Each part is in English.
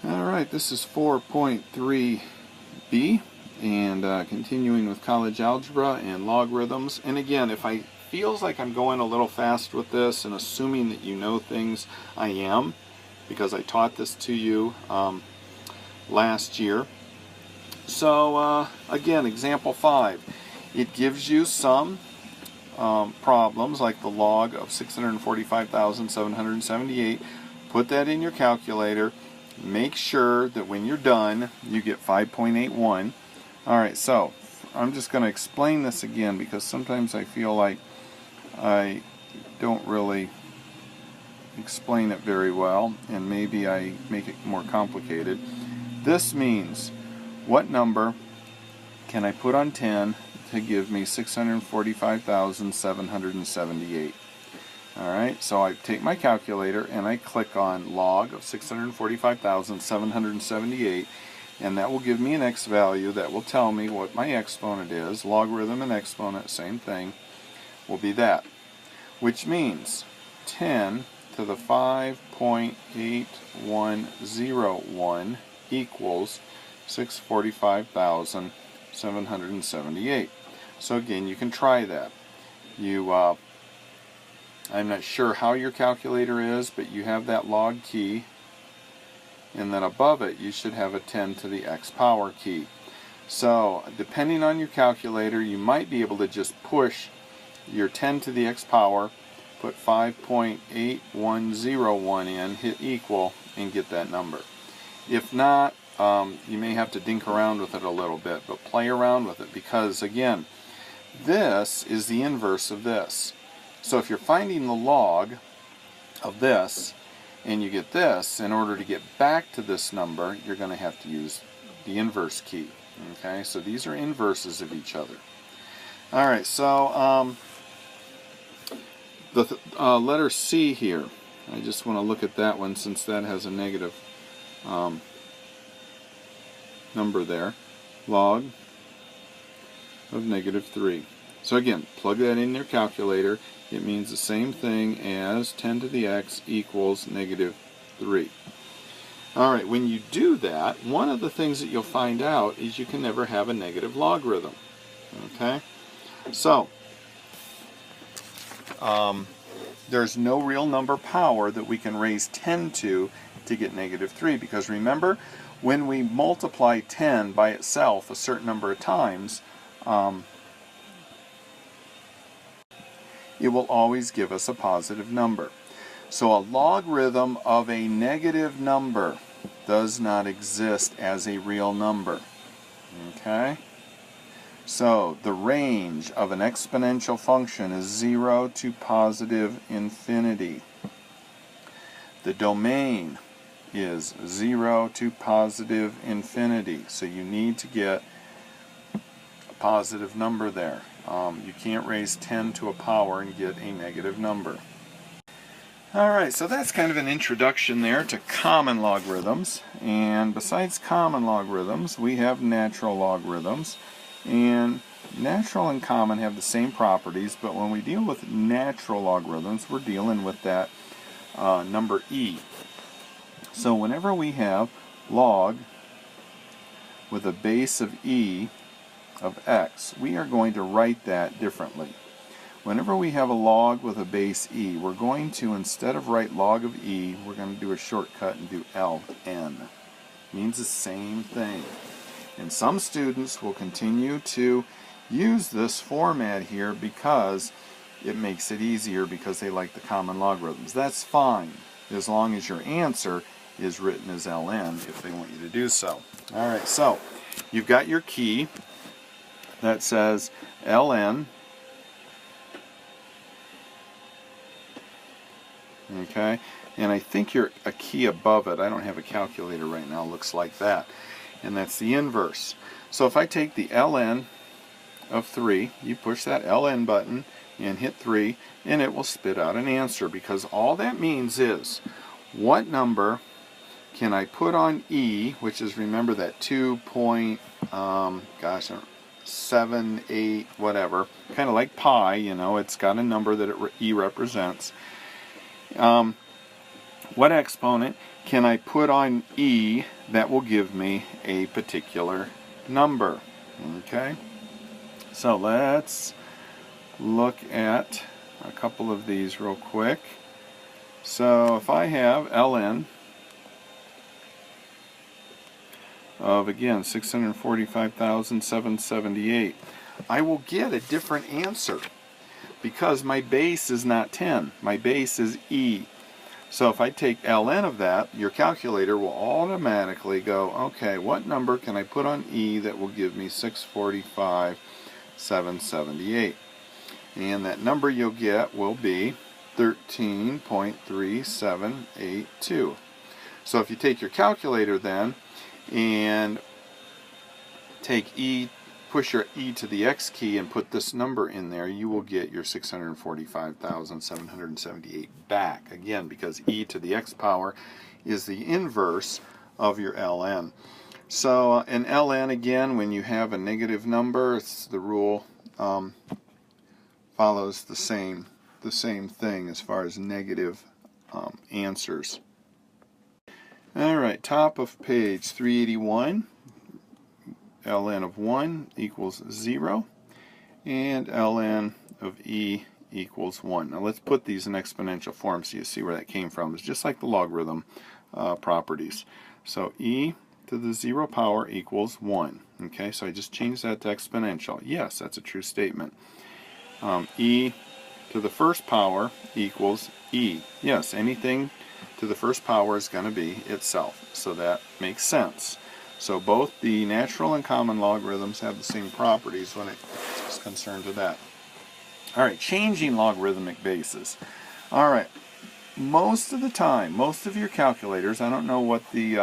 Alright, this is 4.3b and continuing with college algebra and logarithms. And again, if I feels like I'm going a little fast with this and assuming that you know things, I am, because I taught this to you last year. So again, example 5. It gives you some problems like the log of 645,778. Put that in your calculator. Make sure that when you're done, you get 5.81. Alright, so I'm just going to explain this again because sometimes I feel like I don't really explain it very well, and maybe I make it more complicated. This means, what number can I put on 10 to give me 645,778? Alright, so I take my calculator and I click on log of 645,778, and that will give me an x value that will tell me what my exponent is. Logarithm and exponent, same thing, will be that. Which means 10 to the 5.8101 equals 645,778. So again, you can try that. I'm not sure how your calculator is, but you have that log key, and then above it you should have a 10 to the x power key. So depending on your calculator, you might be able to just push your 10 to the x power, put 5.8101 in, hit equal, and get that number. If not, you may have to dink around with it a little bit, but play around with it, because again, this is the inverse of this. So if you're finding the log of this and you get this, in order to get back to this number, you're going to have to use the inverse key. Okay, so these are inverses of each other. Alright, so the letter C here, I just want to look at that one since that has a negative number there. Log of -3. So again, plug that in your calculator. It means the same thing as 10 to the x equals -3. Alright, when you do that, one of the things that you'll find out is you can never have a negative logarithm. Okay? So, there's no real number power that we can raise 10 to get -3, because remember, when we multiply 10 by itself a certain number of times, it will always give us a positive number. So a logarithm of a negative number does not exist as a real number. Okay? So the range of an exponential function is 0 to positive infinity. The domain is 0 to positive infinity. So you need to get a positive number there. You can't raise 10 to a power and get a negative number. Alright, so that's kind of an introduction there to common logarithms. And besides common logarithms, we have natural logarithms. And natural and common have the same properties, but when we deal with natural logarithms, we're dealing with that number e. So whenever we have log with a base of e of x, we are going to write that differently. Whenever we have a log with a base e, we're going to, instead of write log of e, we're going to do a shortcut and do ln. It means the same thing. And some students will continue to use this format here because it makes it easier, because they like the common logarithms. That's fine, as long as your answer is written as ln if they want you to do so. Alright, so you've got your key that says ln. Okay, and I think a key above it, I don't have a calculator right now, looks like that. And that's the inverse. So if I take the ln of 3, you push that ln button and hit 3, and it will spit out an answer, because all that means is, what number can I put on e, which is, remember, that 2.78 whatever, kind of like pi, you know, it's got a number that e represents. what exponent can I put on e that will give me a particular number? Okay, so let's look at a couple of these real quick. So if I have ln of, again, 645,778, I will get a different answer because my base is not 10. My base is e. So if I take ln of that, your calculator will automatically go, okay, what number can I put on e that will give me 645,778? And that number you'll get will be 13.3782. So if you take your calculator then and take e, push your e to the x key and put this number in there, you will get your 645,778 back. Again, because e to the x power is the inverse of your ln. So in ln, again, when you have a negative number, it's the rule follows the same thing as far as negative answers. Alright, top of page 381, ln of 1 equals 0, and ln of e equals 1. Now let's put these in exponential form so you see where that came from. It's just like the logarithm properties. So e to the 0 power equals 1. Okay, so I just changed that to exponential. Yes, that's a true statement. E to the first power equals e. Yes, anything to the first power is going to be itself. So that makes sense. So both the natural and common logarithms have the same properties when it's concerned to that. Alright, changing logarithmic bases. Alright, most of the time, most of your calculators, I don't know what the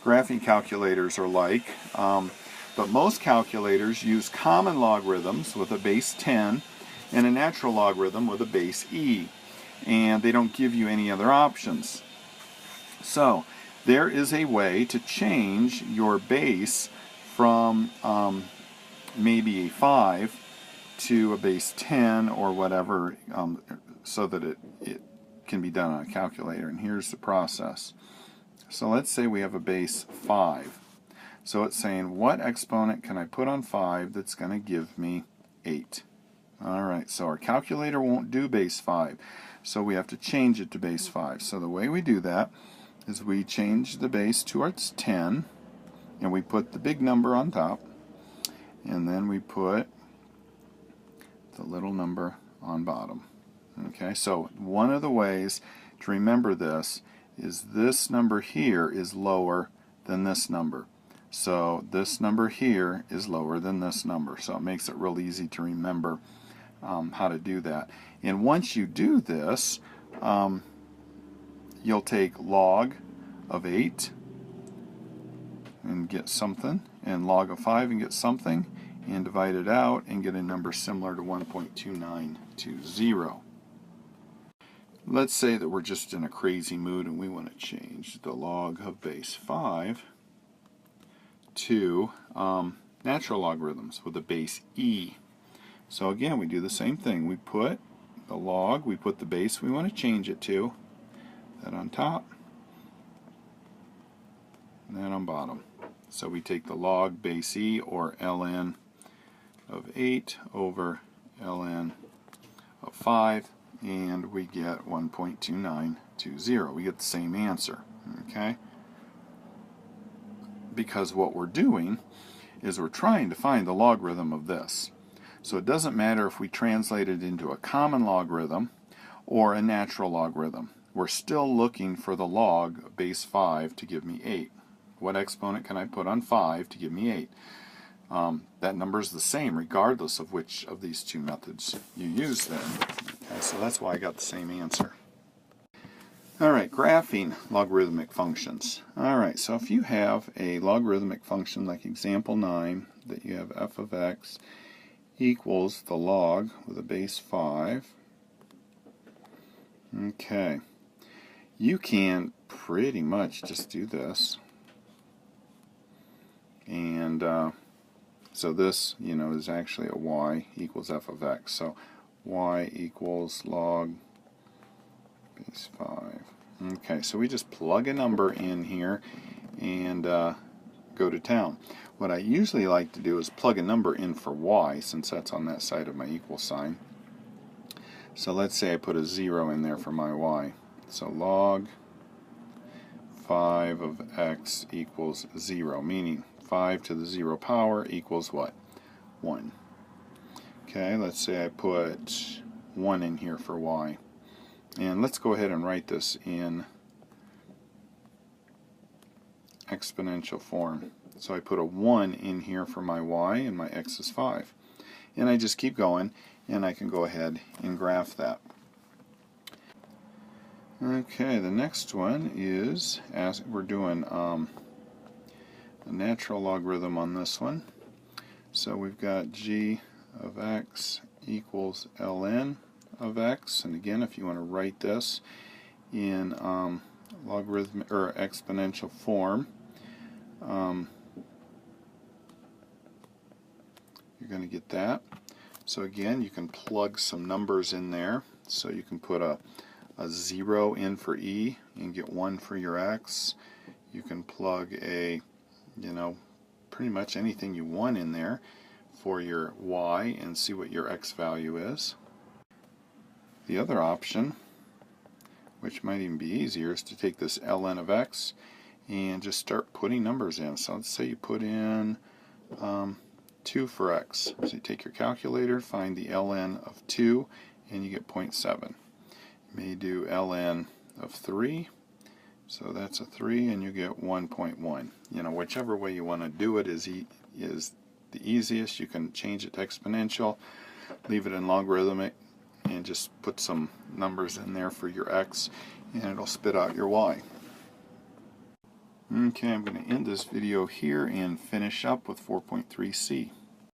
graphing calculators are like, but most calculators use common logarithms with a base 10 and a natural logarithm with a base e. And they don't give you any other options. So there is a way to change your base from maybe a 5 to a base 10 or whatever, so that it can be done on a calculator. And here's the process. So let's say we have a base 5. So it's saying, what exponent can I put on 5 that's going to give me 8? Alright, so our calculator won't do base 5. So we have to change it to base 5. So the way we do that is we change the base to its 10, and we put the big number on top, and then we put the little number on bottom. Okay, so one of the ways to remember this is this number here is lower than this number. So this number here is lower than this number. So it makes it real easy to remember how to do that. And once you do this, you'll take log of 8 and get something, and log of 5 and get something, and divide it out and get a number similar to 1.2920. Let's say that we're just in a crazy mood and we want to change the log of base 5 to natural logarithms with a base e. So again, we do the same thing. We put the log, we put the base we want to change it to, that on top, and then on bottom. So we take the log base e, or ln of 8 over ln of 5, and we get 1.2920. We get the same answer. Okay? Because what we're doing is we're trying to find the logarithm of this. So it doesn't matter if we translate it into a common logarithm or a natural logarithm. We're still looking for the log of base 5 to give me 8. What exponent can I put on 5 to give me 8? That number is the same regardless of which of these two methods you use then. Okay, so that's why I got the same answer. Alright, graphing logarithmic functions. Alright, so if you have a logarithmic function like example 9, that you have f of x equals the log with a base 5. Okay, you can pretty much just do this, and so this, is actually a y equals f of x. So y equals log base 5. Okay, so we just plug a number in here and go to town. What I usually like to do is plug a number in for y, since that's on that side of my equal sign. So let's say I put a 0 in there for my y. So log 5 of x equals 0, meaning 5 to the 0 power equals what? 1. Okay, let's say I put 1 in here for y. And let's go ahead and write this in exponential form. So I put a 1 in here for my y, and my x is 5. And I just keep going, and I can go ahead and graph that. Okay, the next one is, as we're doing a natural logarithm on this one. So we've got g of x equals ln of x, and again, if you want to write this in logarithmic or exponential form, you're going to get that. So again, you can plug some numbers in there. So you can put a 0 in for e and get 1 for your x. You can plug a, pretty much anything you want in there for your y and see what your x value is. The other option, which might even be easier, is to take this ln of x and just start putting numbers in. So let's say you put in 2 for x. So you take your calculator, find the ln of 2, and you get 0.7. You may do ln of 3, so that's a 3, and you get 1.1. Whichever way you want to do it is the easiest. You can change it to exponential, leave it in logarithmic, and just put some numbers in there for your x, and it'll spit out your y. Okay, I'm going to end this video here and finish up with 4.3c.